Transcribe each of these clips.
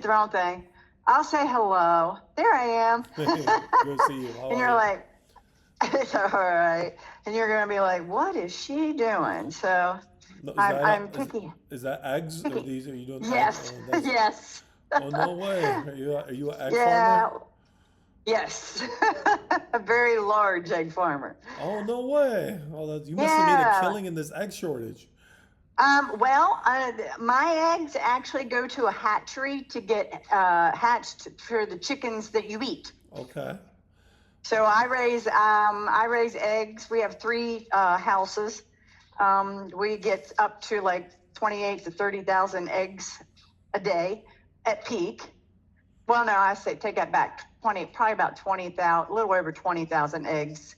the wrong thing. I'll say hello. There I am. Hey, good to see you. How And are you're you? like, it's all right. And you're going to be like, what is she doing? So No, I'm picky. is that eggs or Picky. these are you doing egg? Yes. Oh, that's Yes. oh no way. Are you an egg farmer? Yeah. Yes. A very large egg farmer. Oh no way. Oh, you must have made a Yeah. killing in this egg shortage. Well, my eggs actually go to a hatchery to get hatched for the chickens that you eat. Okay. So I raise eggs. We have three houses. We get up to like 28 to 30,000 eggs a day at peak. Well, no, I say take that back. Probably about 20,000, a little over 20,000 eggs.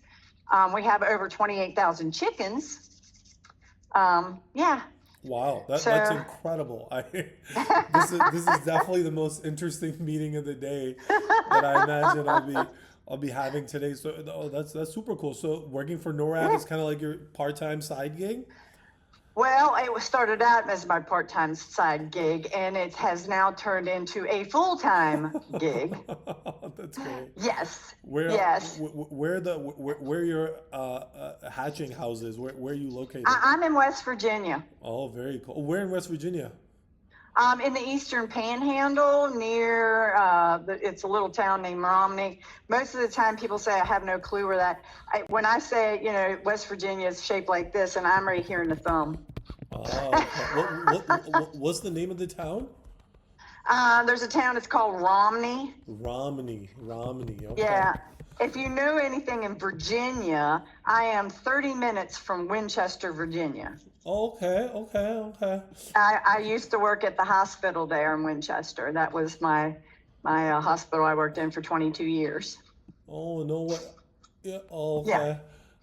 We have over 28,000 chickens. Yeah. Wow, that's So incredible. This is definitely the most interesting meeting of the day that I imagine I'll be having today. So oh, that's super cool. So working for NORAD yeah. is kind of like your part-time side gig? Well, it was started out as my part-time side gig, and it has now turned into a full-time gig. That's great. Yes, Where yes. where your hatching houses? Where are you located? I'm in West Virginia, Oh, very cool. Where in West Virginia? in the Eastern Panhandle near, it's a little town named Romney. Most of the time people say I have no clue where when I say, West Virginia is shaped like this, and I'm right here in the thumb. Oh, okay. What's the name of the town? There's a town, it's called Romney. Romney. Okay. Yeah. If you know anything in Virginia, I am 30 minutes from Winchester, Virginia. Okay. I used to work at the hospital there in Winchester. That was my hospital I worked in for 22 years. Oh, no way. Yeah. Oh, Yeah. okay.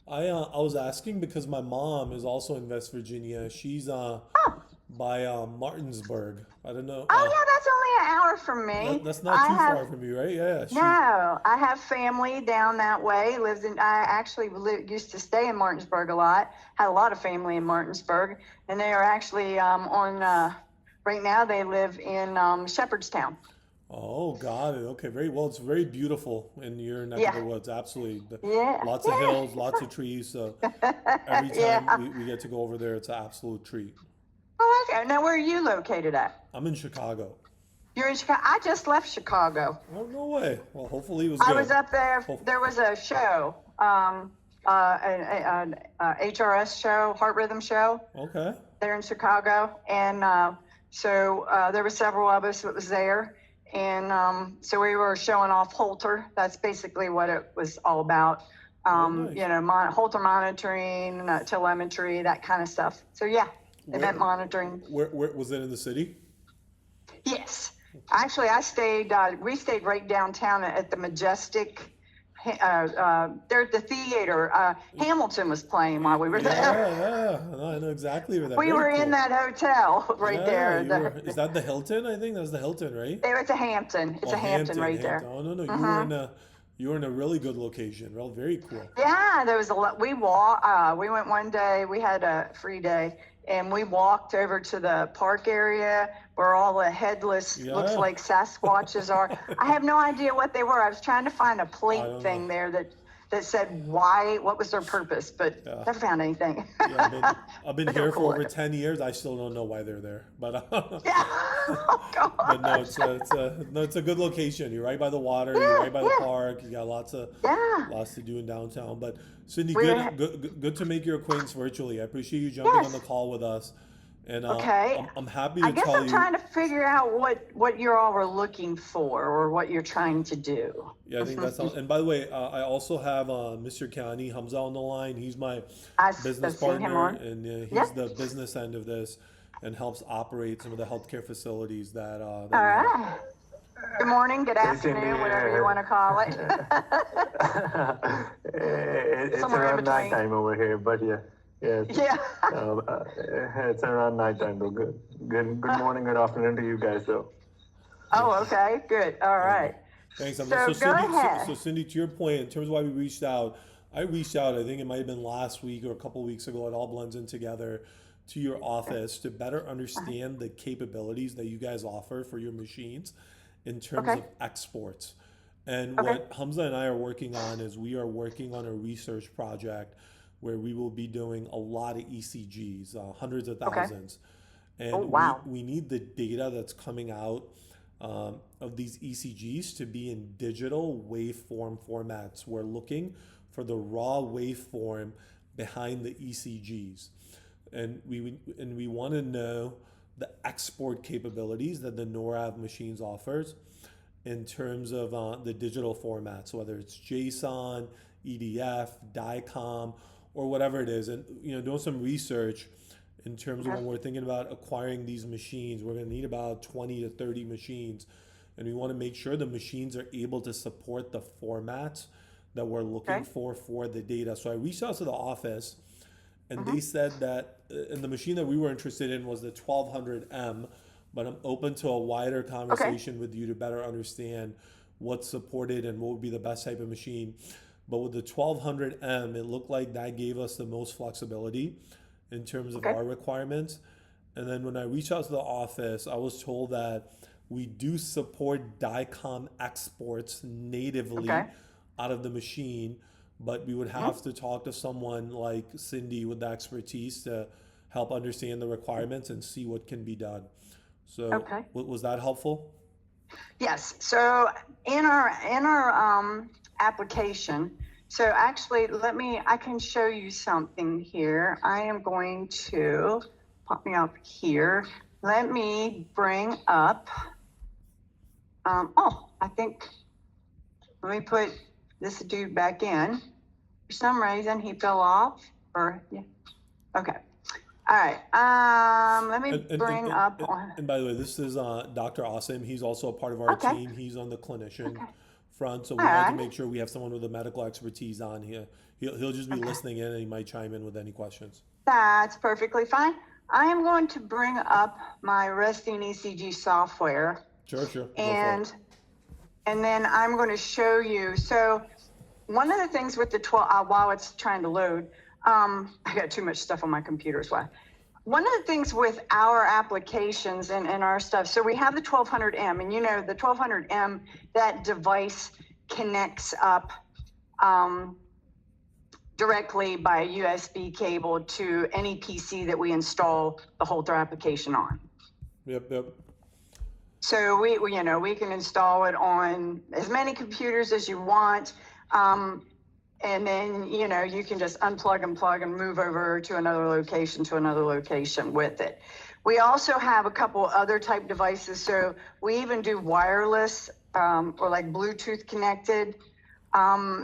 I was asking because my mom is also in West Virginia. She's Oh, by Martinsburg. I don't know. oh yeah, that's only an hour from That's me. not too far from you, right? Yeah. She. No, I have family down that way. I actually used to stay in Martinsburg a lot. Had a lot of family in Martinsburg, and they are actually right now they live in Shepherdstown. Oh, got it. Okay, very well. It's very beautiful in your neck of Yeah, the woods. Absolutely. yeah, Lots of yeah, hills, lots of trees. So every time yeah. we get to go over there, it's an absolute treat. Oh, okay. Now, where are you located at? I'm in Chicago. You're in Chicago. I just left Chicago. Oh, no way. Well, hopefully it was I was good. up there. Hope, There was a show, an HRS show, Heart Rhythm show, okay. there in Chicago, and so there were several of us that was there, and so we were showing off Holter. That's basically what it was all about. Oh, nice. Holter monitoring, telemetry, that kind of stuff. So yeah, event Where, monitoring. where was it in the city? Yes, actually, we stayed right downtown at the Majestic. There at the theater. Hamilton was playing while we were there. Yeah. No, I know exactly where that. We Very were in cool. that hotel right Yeah, there. you were. Is that the Hilton? I think that was the Hilton, right? It's a Hampton. It's Oh, a Hampton Hampton, right Hampton. there. Oh no, Hmm. you were in a really good location. Well, very cool. Yeah, there was a lot. We went one day. We had a free day, and we walked over to the park area where all the headless, looks Yeah. like Sasquatches are. I have no idea what they were. I was trying to find a I plate don't know. thing there that said what was their purpose, but Yeah. never found anything. Yeah, I've been But they were here for cool over looking. 10 years. I still don't know why they're there, but Yeah. Oh but no, gosh. it's a good location. You're right by the water. You're Yeah. right by the Yeah. park. You got Yeah. lots to do in downtown. But Cindy, We good to make your acquaintance virtually. I appreciate you jumping on the Yes. call with us, and Okay. I'm happy I to guess tell I'm you. trying to figure out what you all were looking for or what you're trying to do. Yeah, I think that's all. And by the way, I also have Mr. Kani Hamza on the line. He's my business I've seen him partner, on. and he's Yep. the business end of this, and helps operate some of the healthcare facilities that All we have. right. Good morning, good Hey Cindy, afternoon, whatever you want to call it. it's Somewhere in around night between. time over here, but yeah, yes, Yeah. it's around night time though. Good morning, good afternoon to you guys though. Oh, okay. Good. All Very good. right. Thanks, Hamza. So So go Cindy, ahead. Cindy, to your point, in terms of why we reached out, I reached out. I think it might have been last week or a couple weeks ago. It all blends in together. to your office to better understand the capabilities that you guys offer for your machines in terms Okay. of exports. And Okay. what Hamza and I are working on is we are working on a research project where we will be doing a lot of ECGs, hundreds of Okay. thousands. Oh, And we, wow. we need the data that's coming out of these ECGs to be in digital waveform formats. We're looking for the raw waveform behind the ECGs. And we want to know the export capabilities that the Norav machines offers in terms of the digital formats, whether it's JSON, EDF, DICOM, or whatever it is. And doing some research in terms of Okay. when we're thinking about acquiring these machines, we're going to need about 20 to 30 machines, and we want to make sure the machines are able to support the formats that we're looking Okay. for the data. So I reached out to the office, and Mm-hmm. they said that and the machine that we were interested in was the 1200M, but I'm open to a wider Okay. conversation with you to better understand what's supported and what would be the best type of machine. But with the 1200M, it looked like that gave us the most flexibility in terms of Okay. our requirements. And then when I reached out to the office, I was told that we do support DICOM exports natively Okay. out of the machine, but we would Mm-hmm. have to talk to someone like Cindy with the expertise to help understand the requirements and see what can be done. So Okay. was that helpful? Yes. So in our application, so actually, I can show you something here. I am going to pop me up here. Let me bring up, I think, let me put this dude back in. For some reason, he fell off, yeah. Okay. All right. Let me And and, and, bring and, up and on, and by the way, this is Dr. Asim. He's also a part of our okay. team. He's on the clinician Okay. front, so All we like to right. make sure we have someone with the medical expertise on here. He'll just be Okay. listening in, and he might chime in with any questions. That's perfectly fine. I am going to bring up my resting ECG software, Sure, sure. Go for it. and then I'm going to show you. So one of the things with the 12, while it's trying to load, I got too much stuff on my computer as well. One of the things with our applications and our stuff, so we have the 1200M, and the 1200M, that device connects up directly by USB cable to any PC that we install the Holter application on. Yep, yep. So we can install it on as many computers as you want. And then, you can just unplug and plug and move over to another location with it. We also have a couple other type devices. So we even do wireless or like Bluetooth connected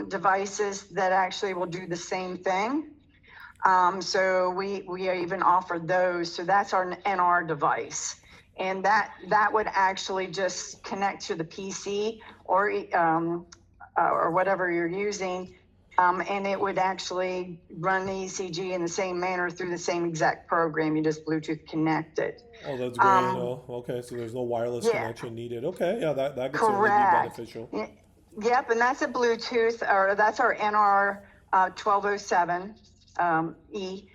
devices that actually will do the same thing. So we even offer those. So that's our NR device. And that would actually just connect to the PC or whatever you're using. And it would actually run the ECG in the same manner through the same exact program. You just Bluetooth connect it. Oh, that's great. Okay, so there's no wireless Yeah, connection needed. Okay, yeah, that could certainly be correct. beneficial. Yep, and that's a Bluetooth, or that's our NR 1207 E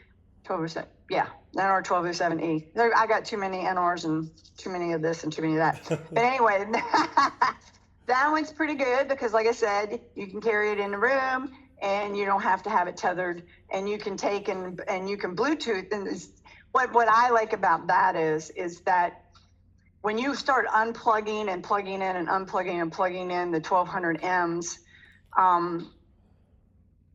1207. Yeah, NR 1207 E. I got too many NRs and too many of this and too many of that. But anyway, that one's pretty good because, like I said, you can carry it in the room and you don't have to have it tethered, and you can take and you can Bluetooth. And what I like about that is that when you start unplugging and plugging in and unplugging and plugging in the 1200Ms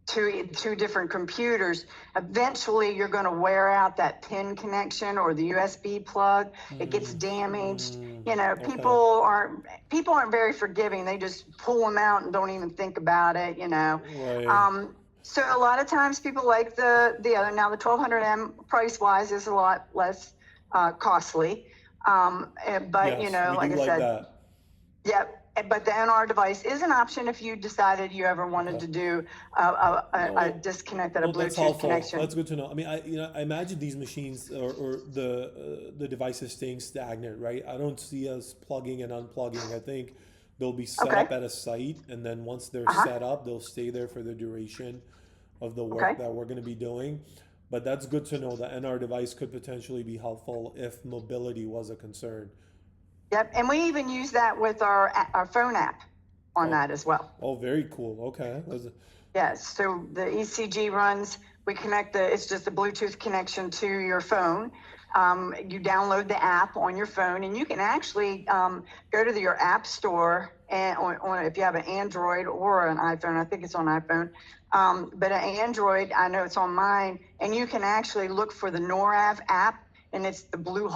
to two different computers, eventually you're going to wear out that pin connection or the USB plug. It gets damaged. Okay. People aren't very forgiving. They just pull them out and don't even think about it. Right. So a lot of times people like the other. Now the 1200M price wise is a lot less costly. But Yes, we like do I like said, that. yep. But the NR device is an option if you decided you ever wanted Okay. to do No, a disconnected, a that's Bluetooth helpful. connection. That's good to know. I mean, I imagine these machines or the devices staying stagnant, right? I don't see us plugging and unplugging. I think they'll be set Okay. up at a site, and then once they're Uh-huh. set up, they'll stay there for the duration of the work Okay. that we're going to be doing. but that's good to know. The NR device could potentially be helpful if mobility was a concern. Yep, and we even use that with our phone app on Oh, that as well. oh, very cool. Okay. Yes, so the ECG runs, we connect it's just a Bluetooth connection to your phone. You download the app on your phone, and you can actually go to your app store and if you have an Android or an iPhone. I think it's on iPhone, but an Android, I know it's on mine, and you can actually look for the Norav app, and it's the blue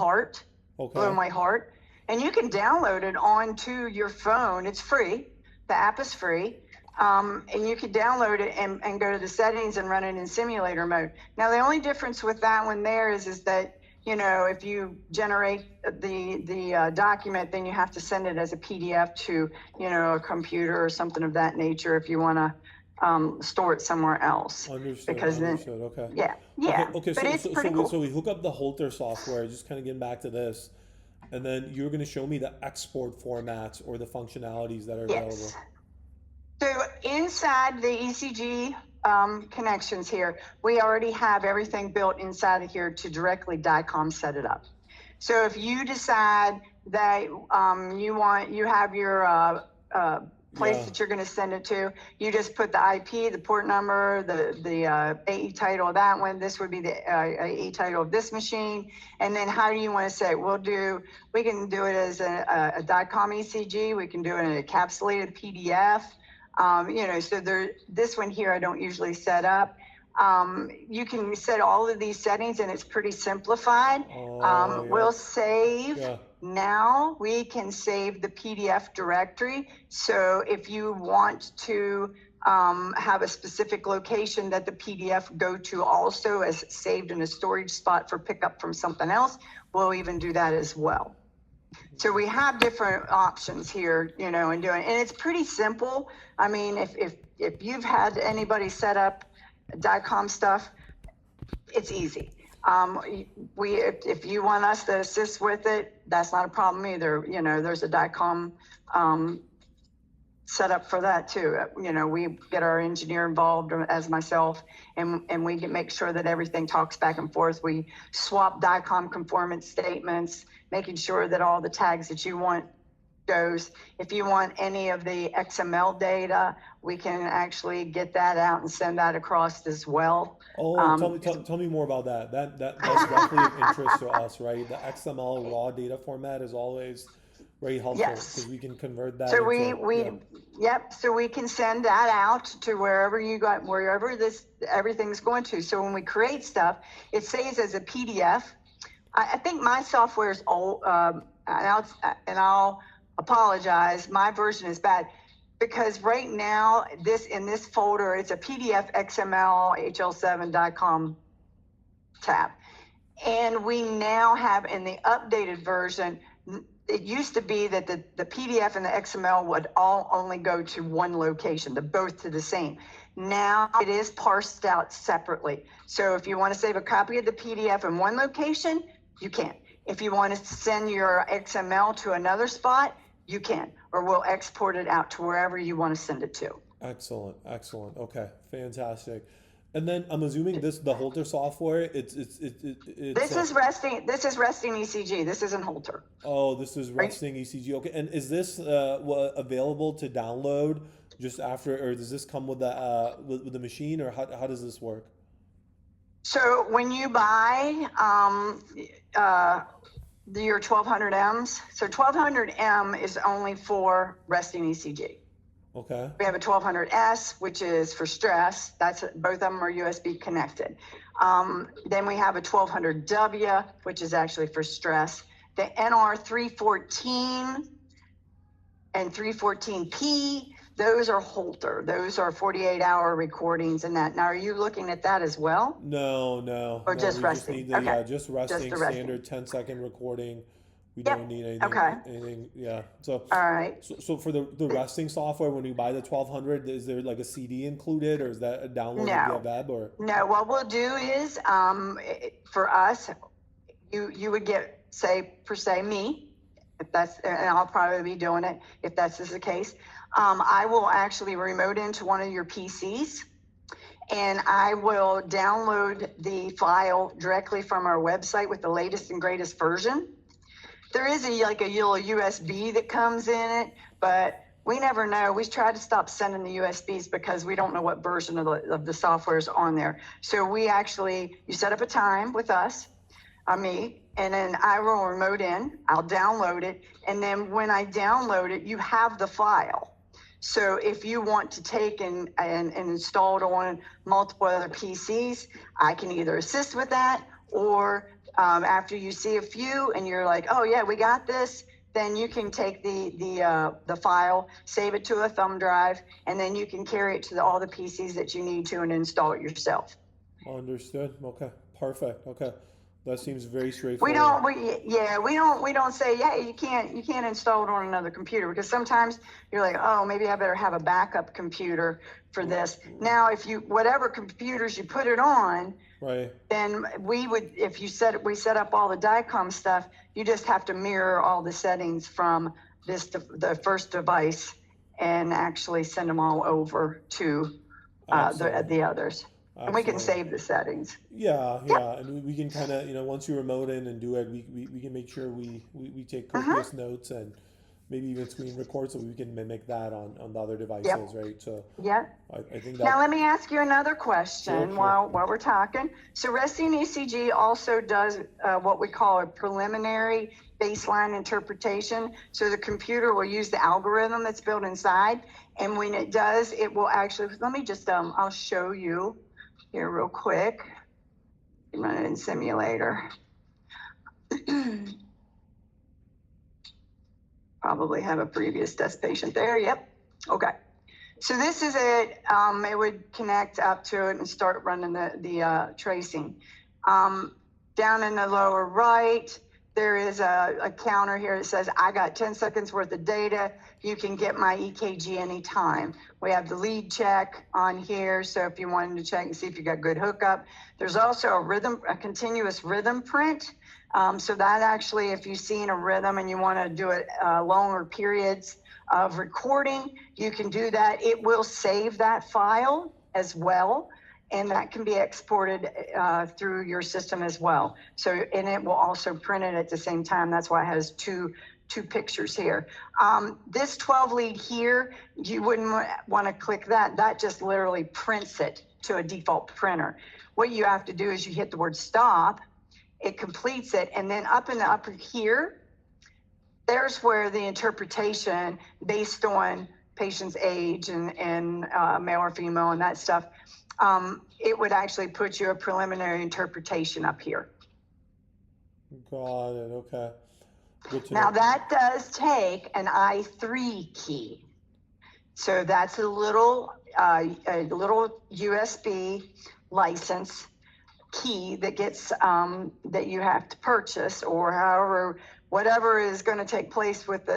Okay. and white heart, and you can download it onto your phone. It's free. The app is free. And you could download it and go to the settings and run it in simulator mode. Now, the only difference with that one there is that, if you generate the document, then you have to send it as a PDF to, a computer or something of that nature if you want to store it somewhere else. Understood. Because then, Understood. Okay. yeah, Okay. yeah, Okay. but So it's so so pretty we so cool. we hook up the Holter software. Just kind of getting back to this, and then you're going to show me the export formats or the functionalities that are Yes. available. So inside the ECG connections here, we already have everything built inside of here to directly DICOM set it up. So if you decide that you have your place Yeah. that you're going to send it to, you just put the IP, the port number, the AE title of that one. This would be the AE title of this machine. And then how do you want to say it? We can do it as a DICOM ECG. We can do it in a encapsulated PDF. So this one here I don't usually set up. You can set all of these settings, and it's pretty simplified. Oh, We'll yep. save. Yeah. Now we can save the PDF directory. So if you want to have a specific location that the PDF go to also as saved in a storage spot for pickup from something else, we'll even do that as well. So we have different options here, and it's pretty simple. I mean, if you've had anybody set up DICOM stuff, it's easy. If you want us to assist with it, that's not a problem either. There's a DICOM set up for that too. We get our engineer involved as myself, and we can make sure that everything talks back and forth. We swap DICOM conformance statements, making sure that all the tags that you want goes. If you want any of the XML data, we can actually get that out and send that across as well. Oh, tell me more about that. That's definitely of interest to us, right? The XML raw data format is always very helpful because Yes. we can convert that So into yep. So we can send that out to wherever everything's going to. So when we create stuff, it saves as a PDF. I think my software is old, and I'll apologize. My version is bad because right now in this folder, it's a PDF XML HL7 DICOM tab. And we now have in the updated version, it used to be that the PDF and the XML would all only go to one location, both to the same. Now it is parsed out separately. So if you want to save a copy of the PDF in one location, you can. If you want to send your XML to another spot, you can, or we'll export it out to wherever you want to send it to. excellent, excellent. Okay, fantastic. And then I'm assuming the Holter software, it's This is resting ECG. This isn't Holter. oh, this is Right? resting ECG. Okay, and is this available to download just after, or does this come with the machine, or how does this work? So when you buy your 1200Ms, so 1200M is only for resting ECG. Okay. We have a 1200S, which is for stress. Both of them are USB connected. Then we have a 1200W, which is actually for stress. The NR 314 and 314P, those are Holter. Those are 48-hour recordings and that. Now, are you looking at that as well? No, no, Or no. just We just resting? need the Okay. just Just resting the resting. standard 10-second recording. We Yep. don't need Okay. anything. Yeah. So All right. so for the resting software, when we buy the 1200, is there like a CD included, or is that a download via No. web, or? No, what we'll do is, for us, you would get, say me, and I'll probably be doing it if that's the case. I will actually remote into one of your PCs, and I will download the file directly from our website with the latest and greatest version. There is like a little USB that comes in it, but we never know. We try to stop sending the USBs because we don't know what version of the software is on there. So you set up a time with us, me, and then I will remote in, I'll download it, and then when I download it, you have the file. So if you want to take and install it on multiple other PCs, I can either assist with that, or after you see a few and you're like, oh yeah, we got this, then you can take the file, save it to a thumb drive, and then you can carry it to all the PCs that you need to and install it yourself. Understood. Okay. Perfect. Okay. That seems very We straightforward. don't, we don't say, yeah, you can't install it on another computer, because sometimes you're like, oh, maybe I better have a backup computer for this. Now, whatever computers you put it on, Right. then if we set up all the DICOM stuff, you just have to mirror all the settings from the first device and actually send them all over to the others. And we can Absolutely. save the settings. Yeah, Yep. yeah, and we can kind of, once you remote in and do it, we can make sure we take Uh-huh. copious notes and maybe even screen record so we can mimic that on the other devices, Yep. right? So Yep. I think Now, that, let me ask you another question Sure. while we're talking. So resting ECG also does what we call a preliminary baseline interpretation. So the computer will use the algorithm that's built inside. And when it does, it will actually, let me just, I'll show you here real quick. Run it in simulator. Probably have a previous test patient there. Yep. Okay. So this is it. It would connect up to it and start running the tracing. Down in the lower right, there is a counter here that says, I got 10 seconds worth of data. You can get my EKG anytime. We have the lead check on here. So if you wanted to check and see if you got good hookup, there's also a continuous rhythm print. So that actually, if you've seen a rhythm and you want to do it longer periods of recording, you can do that. It will save that file as well, and that can be exported through your system as well. So, and it will also print it at the same time. That's why it has two pictures here. This 12 lead here, you wouldn't want to click that. That just literally prints it to a default printer. What you have to do is you hit the word stop, it completes it, and then up in the upper here, there's where the interpretation based on patient's age and male or female and that stuff, it would actually put you a preliminary interpretation up here. got it. Okay. Good to Now know. that does take an I3 key. So that's a little USB license key that gets that you have to purchase, or whatever is going to take place with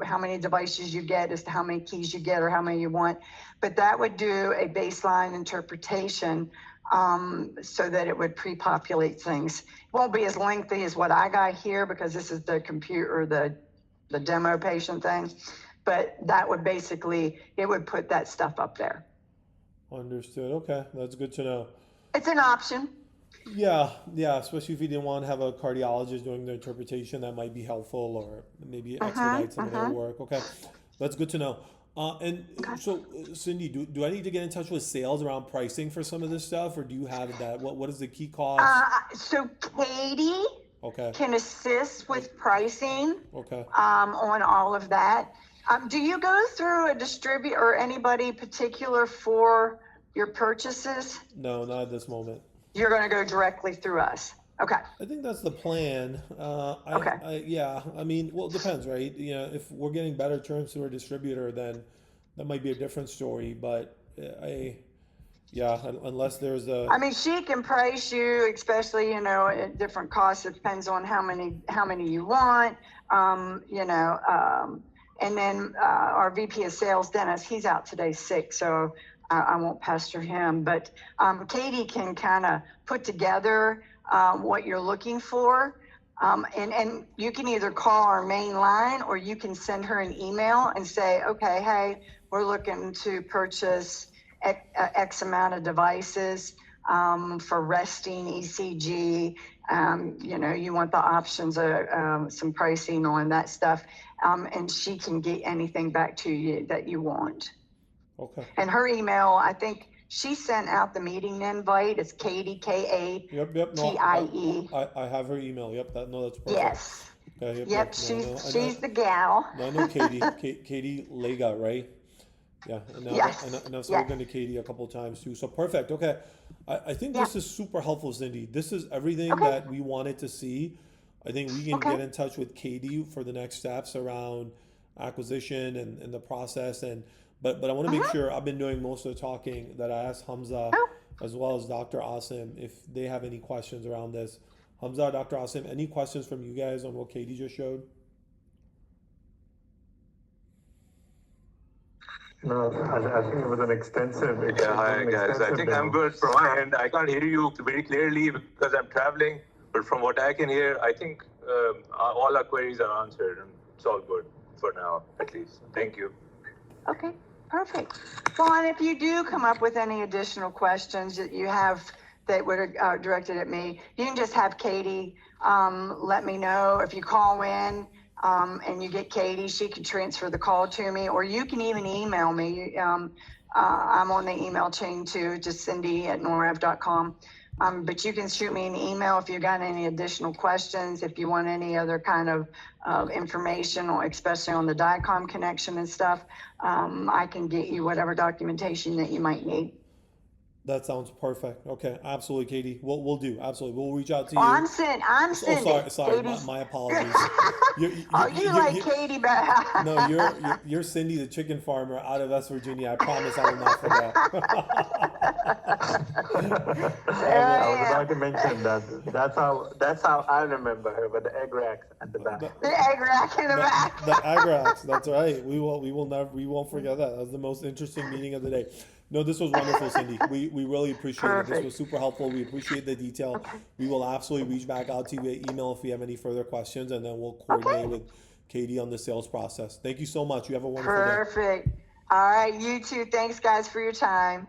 how many devices you get as to how many keys you get or how many you want. But that would do a baseline interpretation so that it would pre-populate things. It won't be as lengthy as what I got here because this is the computer, the demo patient thing. But that would it would put that stuff up there. Understood. Okay, that's good to know. It's an option. Yeah, yeah, especially if you didn't want to have a cardiologist doing the interpretation, that might be helpful, or maybe expedite some of their work. Okay, that's good to know. And so, Cindy, do I need to get in touch with sales around pricing for some of this stuff, or do you have that? What is the key cost? So Katie Okay, can assist with pricing okay. on all of that. Do you go through a distributor or anybody particular for your purchases? No, not at this moment. You're going to go directly through us. Okay. I think that's the plan. Okay. Yeah, I mean, well, it depends, right? If we're getting better terms through a distributor, then that might be a different story. But yeah, unless there's a, I mean, she can price you, especially, at different costs. It depends on how many you want, and then our VP of sales, Dennis, he's out today sick, so I won't pester him. But Katie can kind of put together what you're looking for. And you can either call our main line or you can send her an email and say, okay, hey, we're looking to purchase X amount of devices for resting ECG. You want the options of some pricing on that stuff, and she can get anything back to you that you want. Okay. And her email, I think she sent out the meeting invite. It's Katie, Yep. No, Katie. I have her email. Yep. That's perfect. Yes. Okay. Yep. No, She's the gal. no, I know Katie. Katie Lega, right? Yeah. And now, Yes. and I've Yes. spoken to Katie a couple of times too. So perfect. Okay. I think Yeah. this is super helpful, Cindy. This is everything Okay. that we wanted to see. I think we can Okay. get in touch with Katie for the next steps around acquisition and the process. But I want to make sure I've been doing most of the talking, that I asked Hamza Oh. as well as Dr. Asim if they have any questions around this. Hamza, Dr. Asim, any questions from you guys on what Katie just showed? No, I think it was an extensive. Yeah, hi guys. I think I'm good from my end. I can't hear you very clearly because I'm traveling, but from what I can hear, I think all our queries are answered, and it's all good for now, at least. Thank you. Okay. Perfect. Well, and if you do come up with any additional questions that you have that were directed at me, you can just have Katie let me know. If you call in and you get Katie, she can transfer the call to me, or you can even email me. I'm on the email chain too, just cindy@norav.com. But you can shoot me an email if you got any additional questions, if you want any other kind of information, or especially on the DICOM connection and stuff. I can get you whatever documentation that you might need. That sounds perfect. Okay, absolutely, Katie. We'll do. Absolutely. We'll reach out to you. I'm Cindy. Oh, Cindy. sorry. Katie's... My apologies. you like Katie better. No, you're Cindy, the chicken farmer out of West Virginia. I promise I will not forget. I was about to mention that. That's how I remember her, with the egg racks at the back. The egg rack in the back. The egg racks. That's right. We won't forget that. That was the most interesting meeting of the day. No, this was wonderful, Cindy. We really appreciate it. This was super helpful. We appreciate the detail. Okay. We will absolutely reach back out to you via email if we have any further questions, and then we'll coordinate with Katie on the sales process. Thank you so much. You have a wonderful day. Perfect. All right, you too. Thanks, guys, for your time.